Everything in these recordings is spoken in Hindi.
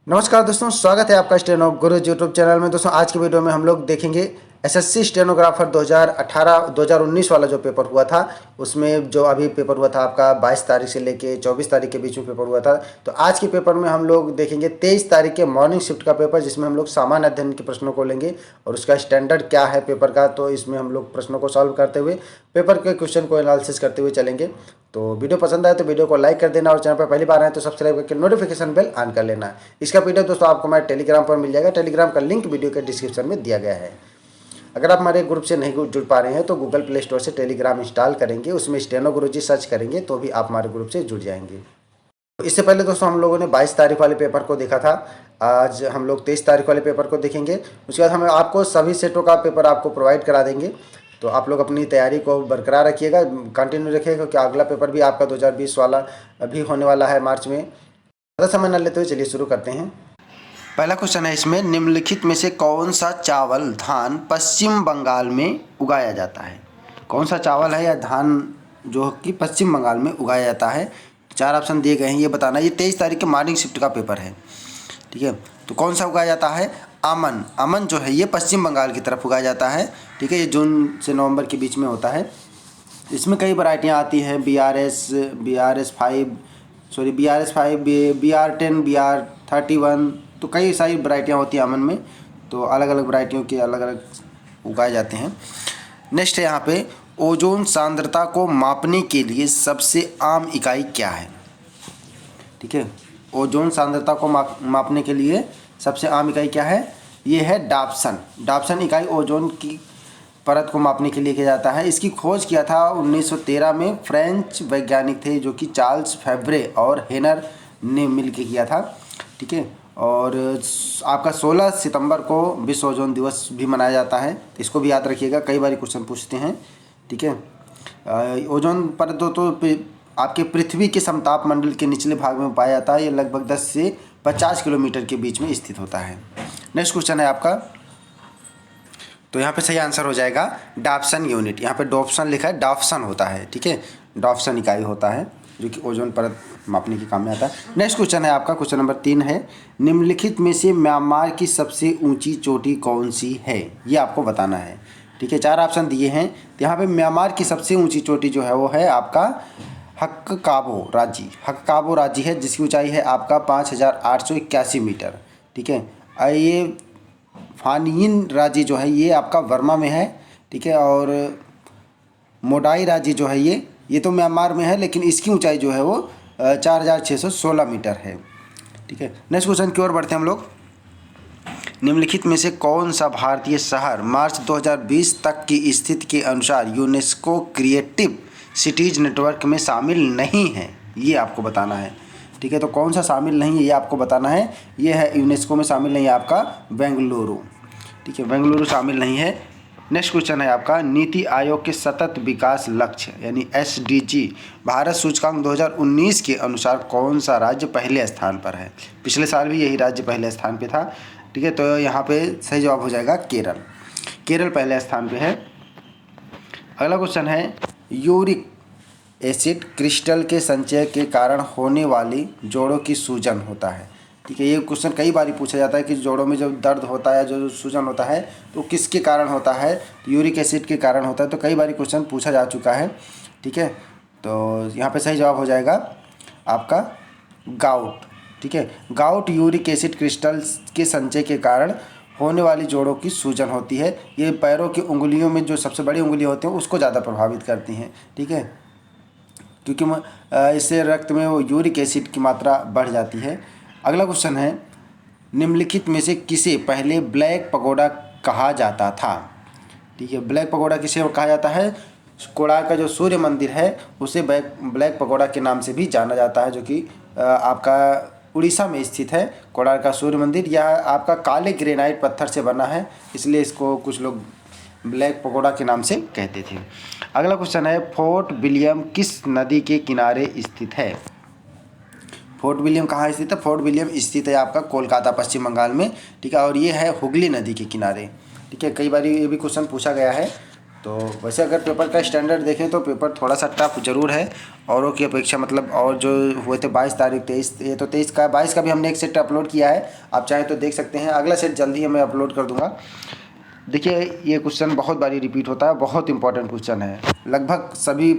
नमस्कार दोस्तों, स्वागत है आपका स्टेनो गुरु यूट्यूब चैनल में। दोस्तों आज की वीडियो में हम लोग देखेंगे एसएससी स्टेनोग्राफर 2018-2019 वाला जो पेपर हुआ था, उसमें जो अभी पेपर हुआ था आपका 22 तारीख से लेके 24 तारीख के बीच में पेपर हुआ था। तो आज के पेपर में हम लोग देखेंगे 23 तारीख के मॉर्निंग शिफ्ट का पेपर, जिसमें हम लोग सामान्य अध्ययन के प्रश्नों को लेंगे और उसका स्टैंडर्ड क्या है पेपर का। तो इसमें हम लोग प्रश्नों को सॉल्व करते हुए पेपर के क्वेश्चन को एनालिसिस करते हुए चलेंगे। तो वीडियो पसंद आए तो वीडियो को लाइक कर देना और चैनल पर पहली बार आए तो सब्सक्राइब करके नोटिफिकेशन बेल ऑन कर लेना। इसका पीडीएफ दोस्तों आपको हमारे टेलीग्राम पर मिल जाएगा। टेलीग्राम का लिंक वीडियो के डिस्क्रिप्शन में दिया गया है। अगर आप हमारे ग्रुप से नहीं जुड़ पा रहे हैं तो गूगल प्ले स्टोर से टेलीग्राम इंस्टॉल करेंगे, उसमें स्टेनो गुरुजी सर्च करेंगे तो भी आप हमारे ग्रुप से जुड़ जाएंगे। इससे पहले दोस्तों हम लोगों ने 22 तारीख वाले पेपर को देखा था। आज हम लोग 23 तारीख वाले पेपर को देखेंगे। उसके बाद हम आपको सभी सेटों का पेपर आपको प्रोवाइड करा देंगे। तो आप लोग अपनी तैयारी को बरकरार रखिएगा, कंटिन्यू रखिएगा, क्योंकि अगला पेपर भी आपका 2020 वाला अभी होने वाला है मार्च में। ज़्यादा समय न लेते हुए चलिए शुरू करते हैं। पहला क्वेश्चन है इसमें, निम्नलिखित में से कौन सा चावल धान पश्चिम बंगाल में उगाया जाता है? कौन सा चावल है या धान जो कि पश्चिम बंगाल में उगाया जाता है? चार ऑप्शन दिए गए हैं, ये बताना। ये 23 तारीख के मॉर्निंग शिफ्ट का पेपर है, ठीक है। तो कौन सा उगाया जाता है? अमन। अमन जो है ये पश्चिम बंगाल की तरफ उगाया जाता है, ठीक है। ये जून से नवंबर के बीच में होता है। इसमें कई वैरायटियाँ आती हैं, BRS5, BR10, BR31, तो कई सारी वैरायटियाँ होती हैं अमन में। तो अलग अलग वैरायटियों के अलग अलग उगाए जाते हैं। नेक्स्ट है यहाँ पे, ओजोन सांद्रता को मापने के लिए सबसे आम इकाई क्या है? ठीक है, ओजोन सांद्रता को मापने के लिए सबसे आम इकाई क्या है? ये है डाप्सन। डाप्सन इकाई ओजोन की परत को मापने के लिए किया जाता है। इसकी खोज किया था 1913 में फ्रेंच वैज्ञानिक थे, जो कि चार्ल्स फेब्रे और हेनर ने मिलकर किया था, ठीक है। और आपका 16 सितंबर को विश्व ओजोन दिवस भी मनाया जाता है, इसको भी याद रखिएगा, कई बार क्वेश्चन पूछते हैं, ठीक है। ओजोन परत तो आपके पृथ्वी के समताप मंडल के निचले भाग में पाया जाता है। ये लगभग 10 से 50 किलोमीटर के बीच में स्थित होता है। नेक्स्ट क्वेश्चन है आपका, तो यहाँ पे सही आंसर हो जाएगा डाप्सन यूनिट। यहाँ पे डॉप्सन लिखा है, डाप्सन होता है, ठीक है। डाप्सन इकाई होता है जो कि ओजोन परत मापने के काम में आता है। नेक्स्ट क्वेश्चन है आपका, क्वेश्चन नंबर 3 है, निम्नलिखित में से म्यांमार की सबसे ऊंची चोटी कौन सी है? ये आपको बताना है, ठीक है। चार ऑप्शन दिए हैं। तो यहाँ पे म्यांमार की सबसे ऊंची चोटी जो है वो है आपका हक्काबो राजी। हक्काबो राजी है, जिसकी ऊंचाई है आपका 5881 मीटर, ठीक है। ये फानियन राजी जो है ये आपका वर्मा में है, ठीक है। और मोडाई राजी जो है ये तो म्यांमार में है, लेकिन इसकी ऊंचाई जो है वो 4616 मीटर है, ठीक है। नेक्स्ट क्वेश्चन की ओर बढ़ते हैं हम लोग। निम्नलिखित में से कौन सा भारतीय शहर मार्च 2020 तक की स्थिति के अनुसार यूनेस्को क्रिएटिव सिटीज़ नेटवर्क में शामिल नहीं है? ये आपको बताना है, ठीक है। तो कौन सा शामिल नहीं है ये आपको बताना है। ये है यूनेस्को में शामिल नहीं है आपका बेंगलुरु, ठीक है। बेंगलुरु शामिल नहीं है। नेक्स्ट क्वेश्चन है आपका, नीति आयोग के सतत विकास लक्ष्य यानी SDG भारत सूचकांक 2019 के अनुसार कौन सा राज्य पहले स्थान पर है? पिछले साल भी यही राज्य पहले स्थान पे था, ठीक है। तो यहाँ पे सही जवाब हो जाएगा केरल। केरल पहले स्थान पे है। अगला क्वेश्चन है, यूरिक एसिड क्रिस्टल के संचय के कारण होने वाली जोड़ों की सूजन होता है, ठीक है। ये क्वेश्चन कई बार पूछा जाता है कि जोड़ों में जब दर्द होता है, जो सूजन होता है, तो किसके कारण होता है? यूरिक एसिड के कारण होता है। तो कई बार क्वेश्चन पूछा जा चुका है, ठीक है। तो यहाँ पे सही जवाब हो जाएगा आपका गाउट, ठीक है। गाउट यूरिक एसिड क्रिस्टल के संचय के कारण होने वाली जोड़ों की सूजन होती है। ये पैरों की उंगलियों में जो सबसे बड़ी उंगलियाँ होती हैं उसको ज़्यादा प्रभावित करती हैं, ठीक है, क्योंकि इससे रक्त में वो यूरिक एसिड की मात्रा बढ़ जाती है। अगला क्वेश्चन है, निम्नलिखित में से किसे पहले ब्लैक पगोडा कहा जाता था? ठीक है, ब्लैक पगोडा किसे कहा जाता है? कोणार्क का जो सूर्य मंदिर है उसे ब्लैक पगोडा के नाम से भी जाना जाता है, जो कि आपका उड़ीसा में स्थित है। कोणार्क का सूर्य मंदिर यह आपका काले ग्रेनाइट पत्थर से बना है, इसलिए इसको कुछ लोग ब्लैक पगोडा के नाम से कहते थे। अगला क्वेश्चन है, फोर्ट विलियम किस नदी के किनारे स्थित है? फोर्ट विलियम कहाँ स्थित है? फोर्ट विलियम स्थित है आपका कोलकाता पश्चिम बंगाल में, ठीक है। और ये है हुगली नदी के किनारे, ठीक है। कई बार ये भी क्वेश्चन पूछा गया है। तो वैसे अगर पेपर का स्टैंडर्ड देखें तो पेपर थोड़ा सा टफ जरूर है औरों की अपेक्षा, मतलब और जो हुए थे 22 तारीख 23, ये तो 23 का 22 का भी हमने एक सेट अपलोड किया है, आप चाहें तो देख सकते हैं। अगला सेट जल्दी ही मैं अपलोड कर दूंगा। देखिए ये क्वेश्चन बहुत बारी रिपीट होता है, बहुत इंपॉर्टेंट क्वेश्चन है, लगभग सभी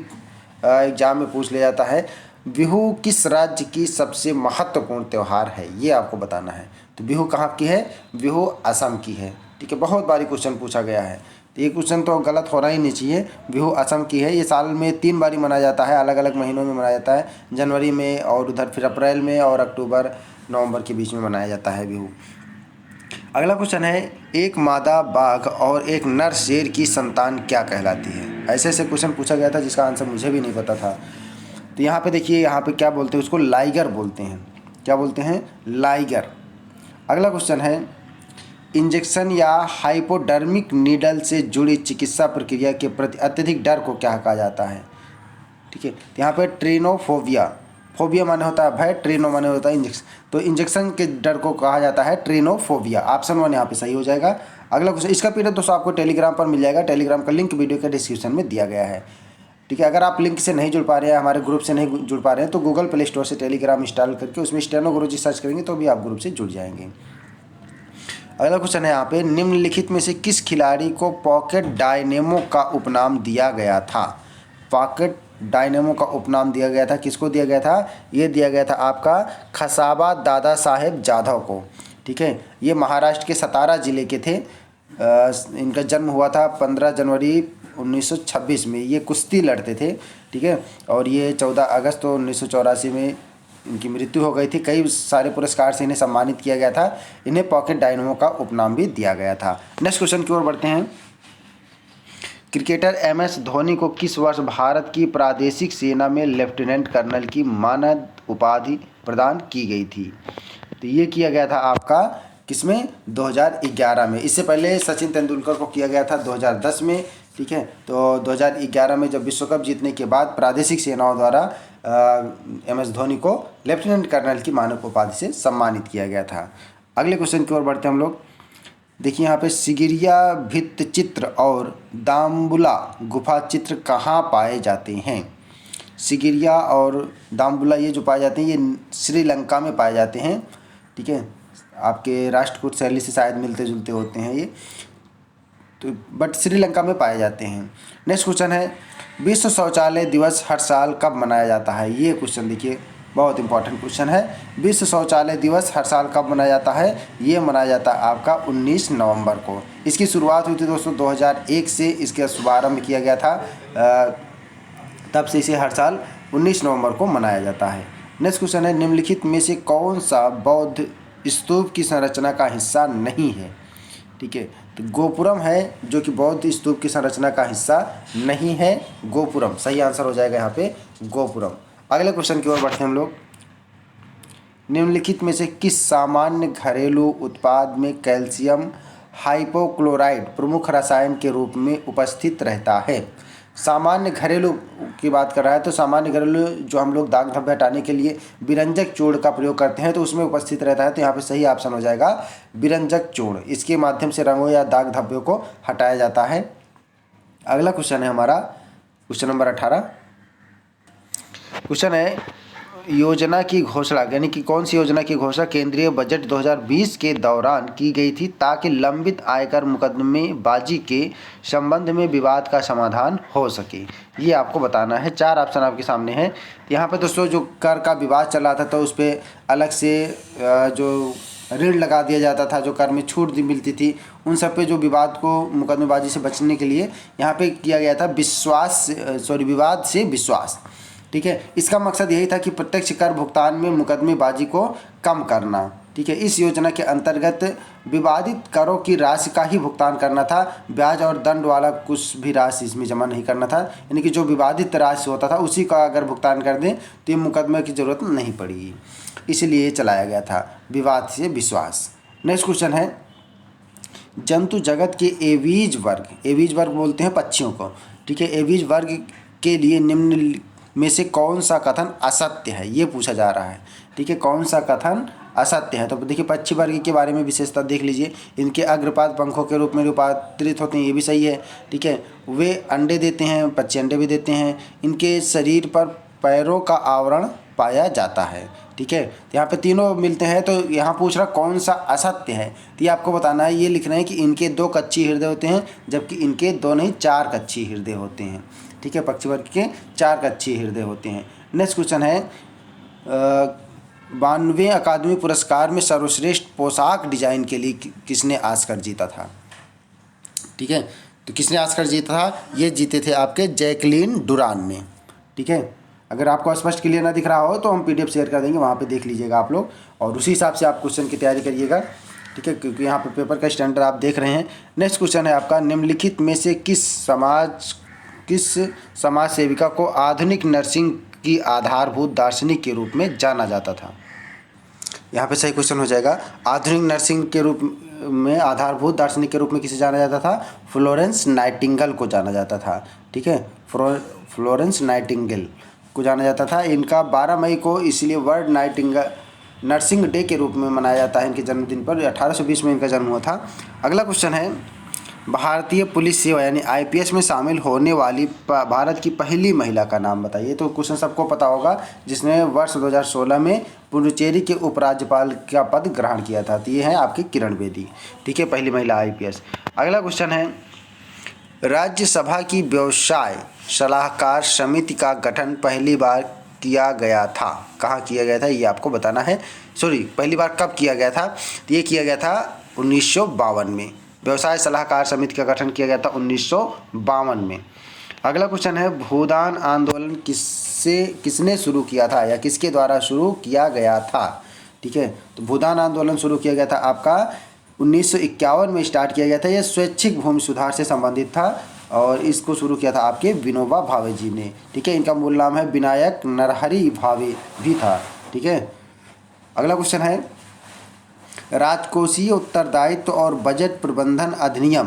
एग्जाम में पूछ लिया जाता है। बिहू किस राज्य की सबसे महत्वपूर्ण त्यौहार है, ये आपको बताना है। तो बिहू कहाँ की है? बिहू असम की है। ठीक है, बहुत बारी क्वेश्चन पूछा गया है, तो ये क्वेश्चन तो गलत होना ही नहीं चाहिए। बिहू असम की है। ये साल में 3 बारी मनाया जाता है, अलग अलग महीनों में मनाया जाता है, जनवरी में और उधर फिर अप्रैल में और अक्टूबर नवंबर के बीच में मनाया जाता है बिहू। अगला क्वेश्चन है, एक मादा बाघ और एक नर शेर की संतान क्या कहलाती है? ऐसे ऐसे क्वेश्चन पूछा गया था जिसका आंसर मुझे भी नहीं पता था। तो यहाँ पे देखिए, यहाँ पे क्या बोलते हैं उसको? लाइगर बोलते हैं। क्या बोलते हैं? लाइगर। अगला क्वेश्चन है, इंजेक्शन या हाइपोडर्मिक नीडल से जुड़ी चिकित्सा प्रक्रिया के प्रति अत्यधिक डर को क्या कहा जाता है? ठीक है, तो यहाँ पे ट्रेनोफोबिया, फोबिया माने होता है भय, ट्रेनो माने होता है इंजेक्शन, तो इंजेक्शन के डर को कहा जाता है ट्रेनोफोबिया। ऑप्शन 1 यहाँ पे सही हो जाएगा। अगला क्वेश्चन, इसका पीडीएफ दोस्तों आपको टेलीग्राम पर मिल जाएगा, टेलीग्राम का लिंक वीडियो के डिस्क्रिप्शन में दिया गया है। ठीक है, अगर आप लिंक से नहीं जुड़ पा रहे हैं, हमारे ग्रुप से नहीं जुड़ पा रहे हैं, तो गूगल प्ले स्टोर से टेलीग्राम इंस्टॉल करके उसमें स्टेनो गुरुजी सर्च करेंगे तो भी आप ग्रुप से जुड़ जाएंगे। अगला क्वेश्चन है यहाँ पे, निम्नलिखित में से किस खिलाड़ी को पॉकेट डायनेमो का उपनाम दिया गया था? पॉकेट डायनेमो का उपनाम दिया गया था, किसको दिया गया था? ये दिया गया था आपका खसाबा दादा साहेब जाधव को। ठीक है, ये महाराष्ट्र के सतारा जिले के थे। इनका जन्म हुआ था 15 जनवरी 1926 में। ये कुश्ती लड़ते थे। ठीक है, और ये 14 अगस्त 1984 में इनकी मृत्यु हो गई थी। कई सारे पुरस्कार से इन्हें सम्मानित किया गया था। इन्हें पॉकेट डायनेमो का उपनाम भी दिया गया था। नेक्स्ट क्वेश्चन की ओर बढ़ते हैं। क्रिकेटर एमएस धोनी को किस वर्ष भारत की प्रादेशिक सेना में लेफ्टिनेंट कर्नल की मानद उपाधि प्रदान की गई थी? तो ये किया गया था आपका किसमें? 2011 में। इससे पहले सचिन तेंदुलकर को किया गया था 2010 में। ठीक है, तो 2011 में जब विश्व कप जीतने के बाद प्रादेशिक सेनाओं द्वारा एमएस धोनी को लेफ्टिनेंट कर्नल की मानद उपाधि से सम्मानित किया गया था। अगले क्वेश्चन की ओर बढ़ते हैं हम लोग। देखिए यहाँ पे सिगिरिया भित्त चित्र और दाम्बुला गुफा चित्र कहाँ पाए जाते हैं? सिगिरिया और दाम्बुला ये जो पाए जाते हैं ये श्रीलंका में पाए जाते हैं। ठीक है, आपके राष्ट्रकूट शैली से शायद मिलते जुलते होते हैं ये, तो बट श्रीलंका में पाए जाते हैं। नेक्स्ट क्वेश्चन है, विश्व शौचालय दिवस हर साल कब मनाया जाता है? ये क्वेश्चन देखिए बहुत इंपॉर्टेंट क्वेश्चन है। विश्व शौचालय दिवस हर साल कब मनाया जाता है? ये मनाया जाता है आपका 19 नवंबर को। इसकी शुरुआत हुई थी दोस्तों 2001 से इसका शुभारंभ किया गया था, तब से इसे हर साल 19 नवंबर को मनाया जाता है। नेक्स्ट क्वेश्चन है, निम्नलिखित में से कौन सा बौद्ध स्तूप की संरचना का हिस्सा नहीं है? ठीक है, तो गोपुरम है जो कि बौद्ध स्तूप की संरचना का हिस्सा नहीं है। गोपुरम सही आंसर हो जाएगा यहाँ पे, गोपुरम। अगले क्वेश्चन की ओर बढ़ते हैं हम लोग। निम्नलिखित में से किस सामान्य घरेलू उत्पाद में कैल्शियम हाइपोक्लोराइड प्रमुख रसायन के रूप में उपस्थित रहता है? सामान्य घरेलू की बात कर रहा है, तो सामान्य घरेलू जो हम लोग दाग धब्बे हटाने के लिए विरंजक चूर्ण का प्रयोग करते हैं तो उसमें उपस्थित रहता है। तो यहाँ पे सही ऑप्शन हो जाएगा विरंजक चूर्ण। इसके माध्यम से रंगों या दाग धब्बों को हटाया जाता है। अगला क्वेश्चन है हमारा क्वेश्चन नंबर 18। क्वेश्चन है, योजना की घोषणा यानी कि कौन सी योजना की घोषणा केंद्रीय बजट 2020 के दौरान की गई थी ताकि लंबित आयकर मुकदमेबाजी के संबंध में विवाद का समाधान हो सके? ये आपको बताना है। 4 ऑप्शन आपके सामने हैं। यहाँ पे दोस्तों जो कर का विवाद चल रहा था तो उस पर अलग से जो ऋण लगा दिया जाता था, जो कर में छूट मिलती थी, उन सब पे जो विवाद को मुकदमेबाजी से बचने के लिए यहाँ पे किया गया था विवाद से विश्वास। ठीक है, इसका मकसद यही था कि प्रत्यक्ष कर भुगतान में मुकदमेबाजी को कम करना। ठीक है, इस योजना के अंतर्गत विवादित करों की राशि का ही भुगतान करना था, ब्याज और दंड वाला कुछ भी राशि इसमें जमा नहीं करना था। यानी कि जो विवादित राशि होता था उसी का अगर भुगतान कर दें तो ये मुकदमे की ज़रूरत नहीं पड़ेगी, इसलिए चलाया गया था विवाद से विश्वास। नेक्स्ट क्वेश्चन है, जंतु जगत के एवीज वर्ग बोलते हैं पक्षियों को। ठीक है, एवीज वर्ग के लिए निम्न में से कौन सा कथन असत्य है? ये पूछा जा रहा है। ठीक है, कौन सा कथन असत्य है। तो देखिए पक्षी वर्ग के बारे में विशेषता देख लीजिए, इनके अग्रपाद पंखों के रूप में रूपांतरित होते हैं, ये भी सही है। ठीक है, वे अंडे देते हैं, पक्षी अंडे भी देते हैं। इनके शरीर पर पैरों का आवरण पाया जाता है। ठीक है, तो यहाँ पे तीनों मिलते हैं। तो यहाँ पूछ रहा कौन सा असत्य है, तो ये आपको बताना है, ये लिखना है कि इनके 2 कच्ची हृदय होते हैं, जबकि इनके 2 नहीं 4 कच्ची हृदय होते हैं। ठीक है, पक्षी वर्ग के 4 कच्ची हृदय होते हैं। नेक्स्ट क्वेश्चन है 92वें अकादमी पुरस्कार में सर्वश्रेष्ठ पोशाक डिजाइन के लिए किसने ऑस्कर जीता था। ठीक है, तो किसने ऑस्कर जीता था, ये जीते थे आपके जैकलीन डुरान ने। ठीक है, अगर आपको स्पष्ट क्लियर ना दिख रहा हो तो हम PDF शेयर कर देंगे, वहाँ पे देख लीजिएगा आप लोग, और उसी हिसाब से आप क्वेश्चन की तैयारी करिएगा। ठीक है, क्योंकि यहाँ पे पेपर का स्टैंडर्ड आप देख रहे हैं। नेक्स्ट क्वेश्चन है आपका, निम्नलिखित में से किस समाज सेविका को आधुनिक नर्सिंग की आधारभूत दार्शनिक के रूप में जाना जाता था। यहाँ पे सही क्वेश्चन हो जाएगा, आधुनिक नर्सिंग के रूप में आधारभूत दार्शनिक के रूप में किसे जाना जाता था, फ्लोरेंस नाइटिंगेल को जाना जाता था। ठीक है, फ्लोरेंस नाइटिंगेल को जाना जाता था। इनका 12 मई को इसलिए वर्ल्ड नाइटिंगेल नर्सिंग डे के रूप में मनाया जाता है, इनके जन्मदिन पर। 1820 में इनका जन्म हुआ था। अगला क्वेश्चन है, भारतीय पुलिस सेवा यानी IPS में शामिल होने वाली भारत की पहली महिला का नाम बताइए। तो क्वेश्चन सबको पता होगा, जिसने वर्ष 2016 में पुडुचेरी के उपराज्यपाल का पद ग्रहण किया था, तो ये है आपकी किरण बेदी। ठीक है, पहली महिला IPS। अगला क्वेश्चन है, राज्यसभा की व्यवसाय सलाहकार समिति का गठन पहली बार किया गया था, कहाँ किया गया था, ये आपको बताना है। पहली बार कब किया गया था, तो ये किया गया था 1952 में। व्यवसाय सलाहकार समिति का गठन किया गया था 1952 में। अगला क्वेश्चन है, भूदान आंदोलन किसने शुरू किया था या किसके द्वारा शुरू किया गया था। ठीक है, तो भूदान आंदोलन शुरू किया गया था आपका 1951 में स्टार्ट किया गया था। यह स्वैच्छिक भूमि सुधार से संबंधित था और इसको शुरू किया था आपके विनोबा भावे जी ने। ठीक है, इनका मूल नाम है विनायक नरहरि भावे भी था। ठीक है, अगला क्वेश्चन है, राजकोषीय उत्तरदायित्व और बजट प्रबंधन अधिनियम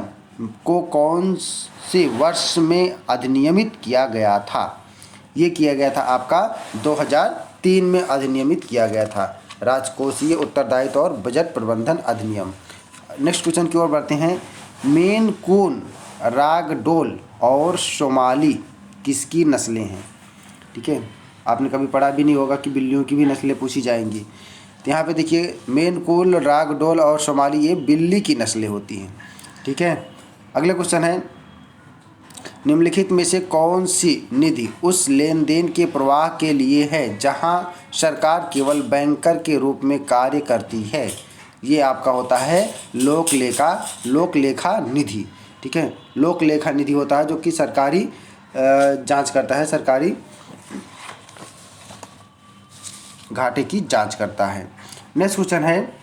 को कौन से वर्ष में अधिनियमित किया गया था। ये किया गया था आपका 2003 में अधिनियमित किया गया था, राजकोषीय उत्तरदायित्व और बजट प्रबंधन अधिनियम। नेक्स्ट क्वेश्चन की ओर बढ़ते हैं, मेन कून, रागडोल और सोमाली किसकी नस्लें हैं। ठीक है, आपने कभी पढ़ा भी नहीं होगा कि बिल्लियों की भी नस्लें पूछी जाएंगी। तो यहाँ पे देखिए, मेन कून, रागडोल और सोमाली ये बिल्ली की नस्लें होती हैं। ठीक है, अगला क्वेश्चन है, निम्नलिखित में से कौन सी निधि उस लेन देन के प्रवाह के लिए है जहां सरकार केवल बैंकर के रूप में कार्य करती है। ये आपका होता है लोकलेखा निधि। ठीक है, लोकलेखा निधि होता है जो कि सरकारी जांच करता है, सरकारी घाटे की जांच करता है। नेक्स्ट क्वेश्चन है,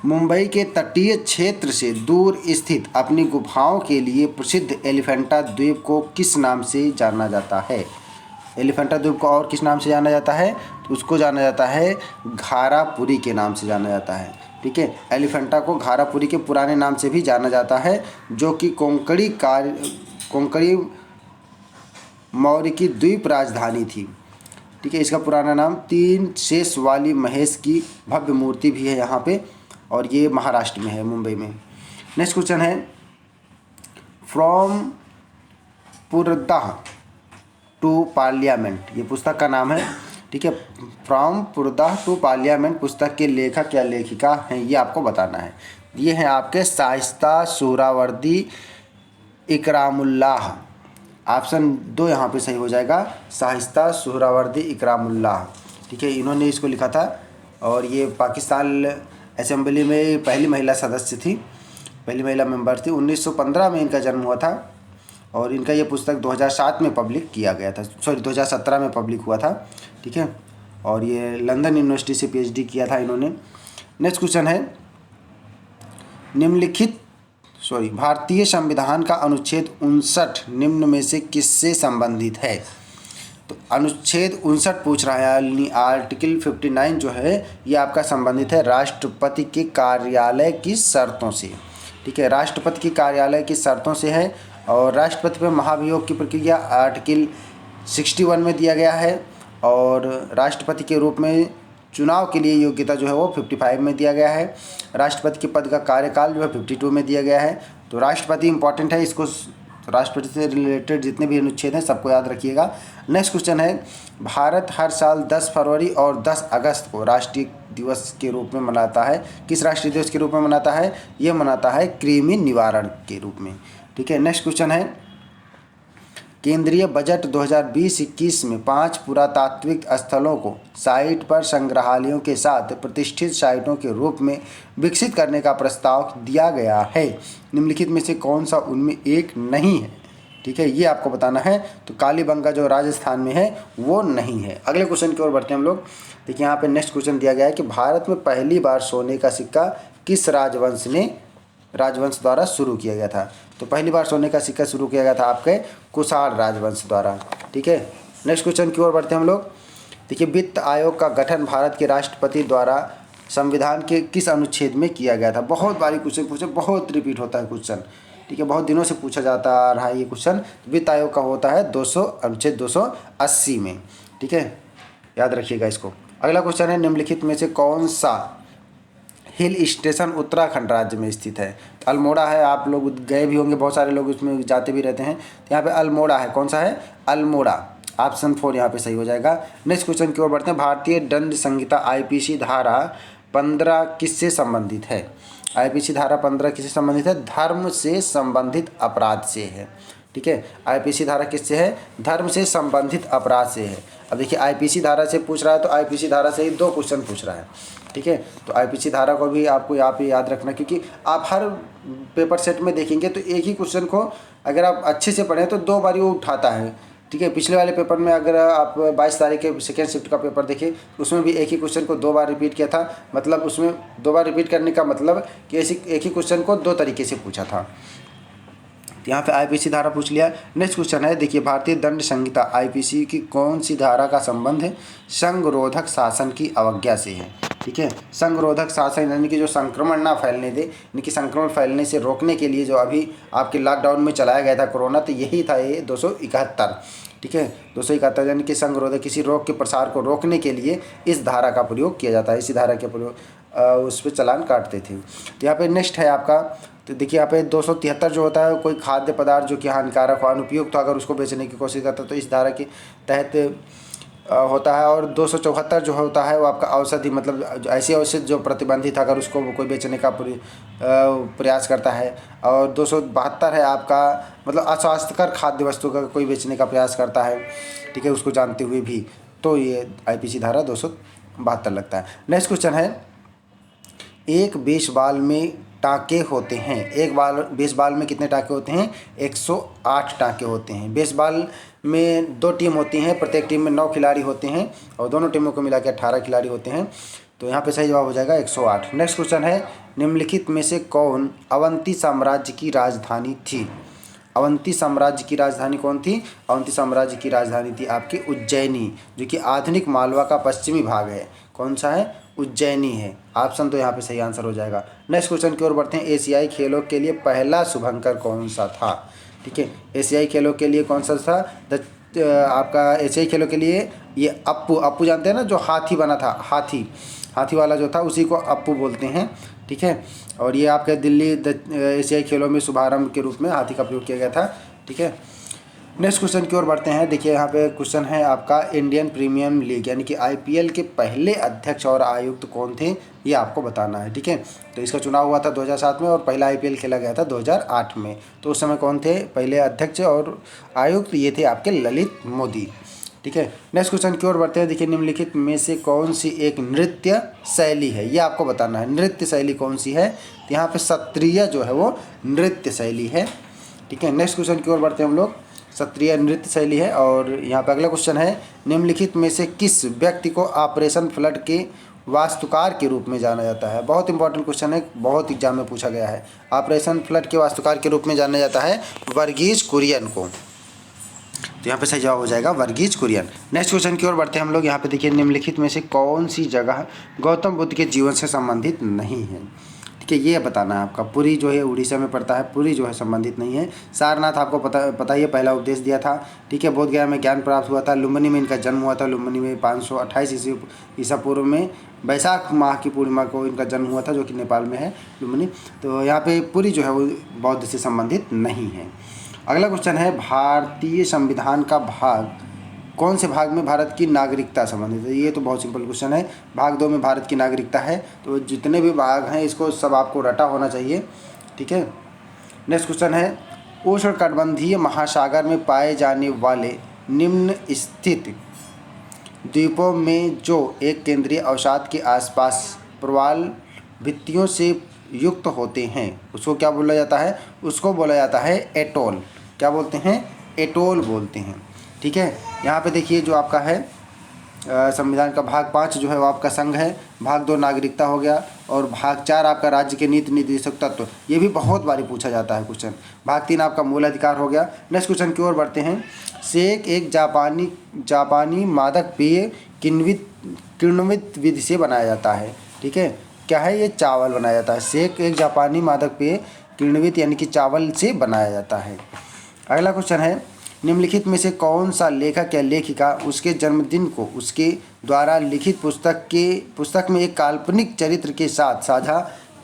मुंबई के तटीय क्षेत्र से दूर स्थित अपनी गुफाओं के लिए प्रसिद्ध एलिफेंटा द्वीप को किस नाम से जाना जाता है। एलिफेंटा द्वीप को और किस नाम से जाना जाता है, तो उसको जाना जाता है घारापुरी के नाम से जाना जाता है। ठीक है, एलिफेंटा को घारापुरी के पुराने नाम से भी जाना जाता है, जो कि कोंकणी मौर्य की द्वीप राजधानी थी। ठीक है, इसका पुराना नाम 3 शेष वाली महेश की भव्य मूर्ति भी है यहाँ पे, और ये महाराष्ट्र में है, मुंबई में। नेक्स्ट क्वेश्चन है, फ्रॉम पुरदाह टू पार्लियामेंट, ये पुस्तक का नाम है। ठीक है, फ्रॉम पुरदाह टू पार्लियामेंट पुस्तक के लेखक या लेखिका हैं, ये आपको बताना है। ये हैं आपके शाइस्ता सुहरावर्दी इकरामुल्लाह। ऑप्शन 2 यहाँ पे सही हो जाएगा, शाइस्ता सुहरावर्दी इकरामुल्लाह। ठीक है, इन्होंने इसको लिखा था और ये पाकिस्तान असेंबली में पहली महिला सदस्य थी, पहली महिला मेंबर थी। 1915 में इनका जन्म हुआ था और इनका ये पुस्तक 2007 में पब्लिक किया गया था, 2017 में पब्लिक हुआ था। ठीक है, और ये लंदन यूनिवर्सिटी से PhD किया था इन्होंने। नेक्स्ट क्वेश्चन है, भारतीय संविधान का अनुच्छेद 59 निम्न में से किससे संबंधित है। तो अनुच्छेद 59 पूछ रहा है, यानी आर्टिकल 59 जो है ये आपका संबंधित है राष्ट्रपति के कार्यालय की शर्तों से। ठीक है, राष्ट्रपति के कार्यालय की शर्तों से है, और राष्ट्रपति पर महाभियोग की प्रक्रिया आर्टिकल 61 में दिया गया है, और राष्ट्रपति के रूप में चुनाव के लिए योग्यता जो है वो 55 में दिया गया है। राष्ट्रपति के पद का कार्यकाल जो है 52 में दिया गया है। तो राष्ट्रपति इंपॉर्टेंट है, इसको राष्ट्रपति से रिलेटेड जितने भी अनुच्छेद हैं सबको याद रखिएगा। नेक्स्ट क्वेश्चन है, भारत हर साल 10 फरवरी और 10 अगस्त को राष्ट्रीय दिवस के रूप में मनाता है। किस राष्ट्रीय दिवस के रूप में मनाता है? ये मनाता है कृमि निवारण के रूप में। ठीक है। नेक्स्ट क्वेश्चन है, केंद्रीय बजट 2020-21 में 5 पुरातात्विक स्थलों को साइट पर संग्रहालयों के साथ प्रतिष्ठित साइटों के रूप में विकसित करने का प्रस्ताव दिया गया है। निम्नलिखित में से कौन सा उनमें एक नहीं है? ठीक है, ये आपको बताना है। तो कालीबंगा जो राजस्थान में है वो नहीं है। अगले क्वेश्चन की ओर बढ़ते हैं हम लोग। देखिए यहाँ पे नेक्स्ट क्वेश्चन दिया गया है कि भारत में पहली बार सोने का सिक्का किस राजवंश द्वारा शुरू किया गया था? तो पहली बार सोने का सिक्का शुरू किया गया था आपके कुषाण राजवंश द्वारा। ठीक है। नेक्स्ट क्वेश्चन की ओर बढ़ते हैं हम लोग। देखिए, वित्त आयोग का गठन भारत के राष्ट्रपति द्वारा संविधान के किस अनुच्छेद में किया गया था? बहुत बारी क्वेश्चन पूछे, बहुत रिपीट होता है क्वेश्चन। ठीक है, बहुत दिनों से पूछा जाता आ रहा है ये क्वेश्चन। वित्त आयोग का होता है अनुच्छेद 280 में। ठीक है, याद रखिएगा इसको। अगला क्वेश्चन है, निम्नलिखित में से कौन सा हिल स्टेशन उत्तराखंड राज्य में स्थित है? तो अल्मोड़ा है, आप लोग गए भी होंगे, बहुत सारे लोग उसमें जाते भी रहते हैं। तो यहाँ पे अल्मोड़ा है। कौन सा है? अल्मोड़ा। ऑप्शन 4 यहाँ पे सही हो जाएगा। नेक्स्ट क्वेश्चन की ओर बढ़ते हैं। भारतीय दंड संहिता IPC धारा 15 किससे संबंधित है? IPC धारा 15 किससे संबंधित है? धर्म से संबंधित अपराध से है। ठीक है, IPC धारा किससे है? धर्म से संबंधित अपराध से है। अब देखिए, IPC धारा से पूछ रहा है तो IPC धारा से ही 2 क्वेश्चन पूछ रहा है। ठीक है, तो IPC धारा को भी आपको यहाँ पे याद रखना, क्योंकि आप हर पेपर सेट में देखेंगे तो एक ही क्वेश्चन को अगर आप अच्छे से पढ़ें तो 2 बार वो उठाता है। ठीक है, पिछले वाले पेपर में अगर आप 22 तारीख के सेकेंड शिफ्ट का पेपर देखें, उसमें भी एक ही क्वेश्चन को 2 बार रिपीट किया था। मतलब उसमें 2 बार रिपीट करने का मतलब कि एक ही क्वेश्चन को 2 तरीके से पूछा था। यहाँ पे IPC धारा पूछ लिया। नेक्स्ट क्वेश्चन है, देखिए, भारतीय दंड संहिता IPC की कौन सी धारा का संबंध है संघरोधक शासन की अवज्ञा से है? ठीक है, संघरोधक शासन यानी कि जो संक्रमण ना फैलने दे, यानी कि संक्रमण फैलने से रोकने के लिए जो अभी आपके लॉकडाउन में चलाया गया था कोरोना, तो यही था ये 271। ठीक है, 271 यानी कि संघरोधक, किसी रोग के प्रसार को रोकने के लिए इस धारा का प्रयोग किया जाता है। इसी धारा के प्रयोग उस पर चालान काटते थे। तो यहाँ पे नेक्स्ट है आपका, तो देखिए यहाँ पे 273 जो होता है, कोई खाद्य पदार्थ जो कि हानिकारक हो, अनुपयुक्त तो अगर उसको बेचने की कोशिश करता है तो इस धारा के तहत होता है। और 274 जो होता है वो आपका औषधि, मतलब ऐसी औषधि जो प्रतिबंधित अगर उसको कोई बेचने का प्रयास करता है। और 272 है आपका, मतलब अस्वास्थ्यकर खाद्य वस्तु का कोई बेचने का प्रयास करता है। ठीक है, उसको जानते हुए भी, तो ये IPC धारा 272 लगता है। नेक्स्ट क्वेश्चन है, एक बेसबॉल में टाँके होते हैं। बेसबॉल में कितने टाँके होते हैं? 108 टाँके होते हैं। बेसबॉल में 2 टीम होती हैं, प्रत्येक टीम में 9 खिलाड़ी होते हैं और दोनों टीमों को मिला के 18 खिलाड़ी होते हैं। तो यहाँ पे सही जवाब हो जाएगा 108। नेक्स्ट क्वेश्चन है, निम्नलिखित में से कौन अवंती साम्राज्य की राजधानी थी? अवंती साम्राज्य की राजधानी कौन थी? अवंती साम्राज्य की राजधानी थी आपकी उज्जैनी, जो कि आधुनिक मालवा का पश्चिमी भाग है। कौन सा है? उज्जैनी है। ऑप्शन तो यहाँ पे सही आंसर हो जाएगा। नेक्स्ट क्वेश्चन की ओर बढ़ते हैं। एशियाई खेलों के लिए पहला शुभंकर कौन सा था? ठीक है, एशियाई खेलों के लिए कौन सा था? आपका एशियाई खेलों के लिए ये अप्पू जानते हैं ना, जो हाथी बना था, हाथी वाला जो था उसी को अप्पू बोलते हैं। ठीक है, और ये आपके दिल्ली एशियाई खेलों में शुभारंभ के रूप में हाथी का प्रयोग किया गया था। ठीक है, नेक्स्ट क्वेश्चन की ओर बढ़ते हैं। देखिए यहाँ पे क्वेश्चन है आपका, इंडियन प्रीमियर लीग यानी कि IPL के पहले अध्यक्ष और आयुक्त कौन थे, ये आपको बताना है। ठीक है, तो इसका चुनाव हुआ था 2007 में और पहला IPL खेला गया था 2008 में। तो उस समय कौन थे पहले अध्यक्ष और आयुक्त? ये थे आपके ललित मोदी। ठीक है, नेक्स्ट क्वेश्चन की ओर बढ़ते हैं। देखिए, निम्नलिखित में से कौन सी एक नृत्य शैली है, ये आपको बताना है। नृत्य शैली कौन सी है? तो यहाँ पे सत्रिय जो है वो नृत्य शैली है। ठीक है, नेक्स्ट क्वेश्चन की ओर बढ़ते हैं हम लोग। सत्रिय नृत्य शैली है। और यहाँ पे अगला क्वेश्चन है, निम्नलिखित में से किस व्यक्ति को ऑपरेशन फ्लड के वास्तुकार के रूप में जाना जाता है? बहुत इंपॉर्टेंट क्वेश्चन है, बहुत एग्जाम में पूछा गया है। ऑपरेशन फ्लड के वास्तुकार के रूप में जाना जाता है वर्गीज कुरियन को। तो यहाँ पे सही जवाब हो जाएगा वर्गीज कुरियन। नेक्स्ट क्वेश्चन की ओर बढ़ते हैं हम लोग। यहाँ पे देखिए, निम्नलिखित में से कौन सी जगह गौतम बुद्ध के जीवन से संबंधित नहीं है? ठीक है, ये बताना है आपका। पुरी जो है उड़ीसा में पड़ता है, पुरी जो है संबंधित नहीं है। सारनाथ आपको पता ही है, पहला उपदेश दिया था। ठीक है, बोधगया में ज्ञान प्राप्त हुआ था। लुम्बिनी में इनका जन्म हुआ था। लुम्बिनी में 528 ईसा पूर्व में वैशाख माह की पूर्णिमा को इनका जन्म हुआ था, जो कि नेपाल में है लुम्बिनी। तो यहाँ पे पुरी जो है वो बौद्ध से संबंधित नहीं है। अगला क्वेश्चन है, भारतीय संविधान का भाग कौन से भाग में भारत की नागरिकता संबंधित है? ये तो बहुत सिंपल क्वेश्चन है। भाग 2 में भारत की नागरिकता है। तो जितने भी भाग हैं इसको सब आपको रटा होना चाहिए। ठीक है, नेक्स्ट क्वेश्चन है, उष्णकटिबंधीय महासागर में पाए जाने वाले निम्न स्थित द्वीपों में जो एक केंद्रीय अवसाद के आसपास प्रवाल भित्तियों से युक्त होते हैं उसको क्या बोला जाता है? उसको बोला जाता है एटोल। क्या बोलते हैं? एटोल बोलते हैं। ठीक है, यहाँ पे देखिए जो आपका है संविधान का भाग 5 जो है वो आपका संघ है, भाग 2 नागरिकता हो गया, और भाग 4 आपका राज्य के नीति निर्देशक तत्व। ये भी बहुत बारी पूछा जाता है क्वेश्चन। भाग 3 आपका मूल अधिकार हो गया। नेक्स्ट क्वेश्चन की ओर बढ़ते हैं। सेक एक जापानी मादक पेय किण्वित विधि से बनाया जाता है। ठीक है, क्या है? ये चावल बनाया जाता है। सेक एक जापानी मादक पेय किण्वित यानी कि चावल से बनाया जाता है। अगला क्वेश्चन है, निम्नलिखित में से कौन सा लेखक या लेखिका उसके जन्मदिन को उसके द्वारा लिखित पुस्तक में एक काल्पनिक चरित्र के साथ साझा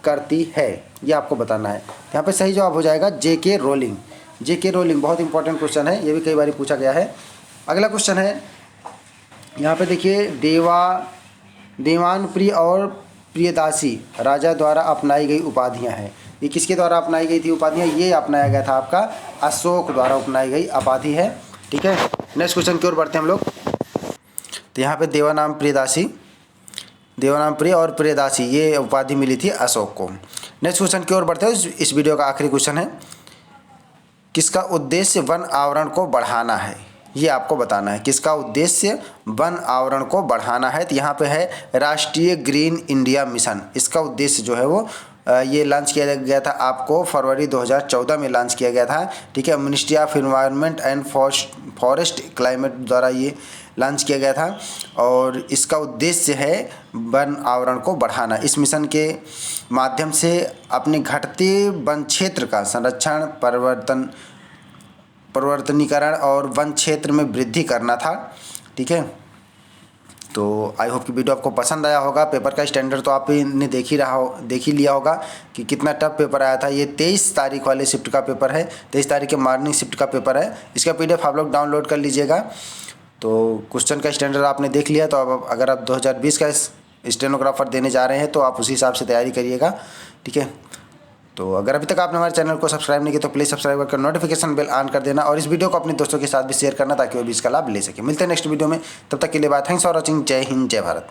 करती है? ये आपको बताना है। यहाँ पे सही जवाब हो जाएगा जेके रोलिंग। जेके रोलिंग बहुत इंपॉर्टेंट क्वेश्चन है, ये भी कई बार पूछा गया है। अगला क्वेश्चन है, यहाँ पे देखिए देवानप्रिय और प्रियदासी राजा द्वारा अपनाई गई उपाधियाँ हैं। ये किसके द्वारा अपनाई गई थी उपाधियाँ? ये अपनाया गया था आपका अशोक द्वारा अपनाई गई उपाधि है। ठीक है, नेक्स्ट क्वेश्चन की ओर बढ़ते हैं हम लोग। तो यहाँ पे देवानाम प्रिय और प्रियदासी ये उपाधि मिली थी अशोक को। नेक्स्ट क्वेश्चन की ओर बढ़ते हैं। इस वीडियो का आखिरी क्वेश्चन है, किसका उद्देश्य वन आवरण को बढ़ाना है? ये आपको बताना है। किसका उद्देश्य वन आवरण को बढ़ाना है? तो यहाँ पे है राष्ट्रीय ग्रीन इंडिया मिशन। इसका उद्देश्य जो है वो ये लॉन्च किया गया था आपको फरवरी 2014 में लॉन्च किया गया था। ठीक है, ministry of environment and forest climate द्वारा ये लॉन्च किया गया था, और इसका उद्देश्य है वन आवरण को बढ़ाना। इस मिशन के माध्यम से अपने घटते वन क्षेत्र का संरक्षण, परिवर्तनीकरण और वन क्षेत्र में वृद्धि करना था। ठीक है, तो आई होप कि वीडियो आपको पसंद आया होगा। पेपर का स्टैंडर्ड तो आपने देख ही लिया होगा कि कितना टफ पेपर आया था। ये 23 तारीख वाले शिफ्ट का पेपर है, 23 तारीख के मॉर्निंग शिफ्ट का पेपर है। इसका PDF आप लोग डाउनलोड कर लीजिएगा। तो क्वेश्चन का स्टैंडर्ड आपने देख लिया, तो अब अगर आप 2020 का स्टेनोग्राफर देने जा रहे हैं तो आप उसी हिसाब से तैयारी करिएगा। ठीक है, तो अगर अभी तक आपने हमारे चैनल को सब्सक्राइब नहीं किया तो प्लीज़ सब्सक्राइब करके नोटिफिकेशन बेल ऑन कर देना, और इस वीडियो को अपने दोस्तों के साथ भी शेयर करना ताकि वो भी इसका लाभ ले सके। मिलते हैं नेक्स्ट वीडियो में, तब तक के लिए बाय। Thanks for watching. जय हिंद, जय भारत।